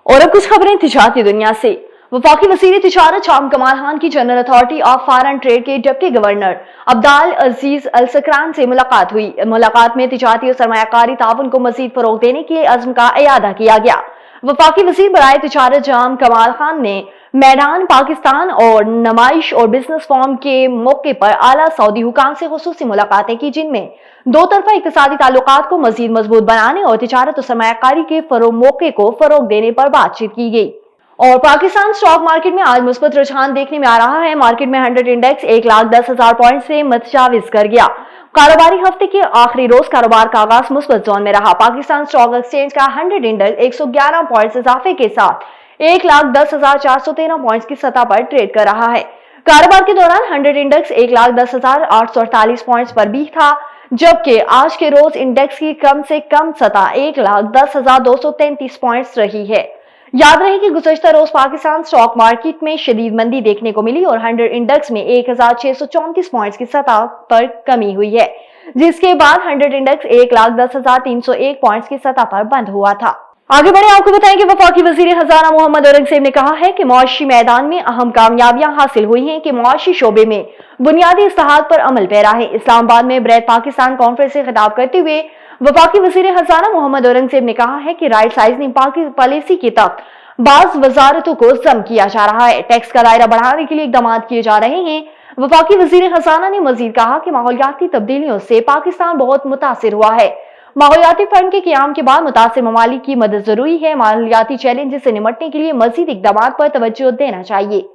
और अब कुछ खबरें तिजारती दुनिया से। वफाकी वज़ीर तिजारत शाम कमाल खान की general authority of foreign trade के डिप्टी गवर्नर अब्दाल अजीज अल सकरान से मुलाकात हुई। मुलाकात में तिजारती और सरमायाकारी ताउन को मजीद फरोग देने के अज़्म का इयादा किया गया। वफाकी वज़ीर बराए तिजारत शाम कमाल खान ने मैदान पाकिस्तान और नुमाइश और बिजनेस फोरम के मौके पर आला सऊदी हुकाम से खुसूसी मुलाकातें की, जिनमें दो तरफा इक्तिसादी ताल्लुकात को मजीद मजबूत बनाने और तिजारत और सरमायाकारी के मौके को फरोग देने पर बातचीत की गई। और पाकिस्तान स्टॉक मार्केट में आज मुस्बत रुझान देखने में आ रहा है। मार्केट में 100 इंडेक्स 1,10,000 पॉइंट से मुतजाविज कर गया। कारोबारी हफ्ते के आखिरी रोज कारोबार का आगाज मुस्बत जोन में रहा। पाकिस्तान स्टॉक एक्सचेंज का 100 इंडेक्स 111 पॉइंट इजाफे के साथ 1,10,413 पॉइंट्स की सतह पर ट्रेड कर रहा है। कारोबार के दौरान 100 इंडेक्स 1,10,848 पॉइंट्स पर भी था, जबकि आज के रोज इंडेक्स की कम से कम सतह 1,10,233 पॉइंट्स रही है। याद रहे कि गुज़श्ता रोज पाकिस्तान स्टॉक मार्केट में शदीद मंदी देखने को मिली और 100 इंडेक्स में 1,634 पॉइंट्स की सतह पर कमी हुई है, जिसके बाद 100 इंडेक्स 1,10,301 पॉइंट्स की सतह पर बंद हुआ था। आगे बढ़े आपको बताएं कि वफाकी वज़ीर खजाना मोहम्मद औरंगज़ेब ने कहा है कि मुआशी मैदान में अहम कामयाबियां हासिल हुई हैं कि मुआशी शोबे में बुनियादी इस्लाहात पर अमल पैरा है। इस्लामाबाद में ब्रेड पाकिस्तान कॉन्फ्रेंस से खिताब करते हुए वफाकी वज़ीर खजाना मोहम्मद औरंगज़ेब ने कहा है कि राइट साइजनिंग पॉलिसी के तहत बाज़ वजारतों को जम किया जा रहा है। टैक्स का दायरा बढ़ाने के लिए इकदाम किए जा रहे हैं। वफाकी वज़ीर खजाना ने मजीद कहा कि माहौलियाती तब्दीलियों से पाकिस्तान बहुत मुतासिर हुआ है। माहौलियाती फंड के क़याम के बाद मुतासिर ममालिक की मदद जरूरी है। माहौलियाती चैलेंज से निपटने के लिए मजीद इकदाम पर तवज्जो देना चाहिए।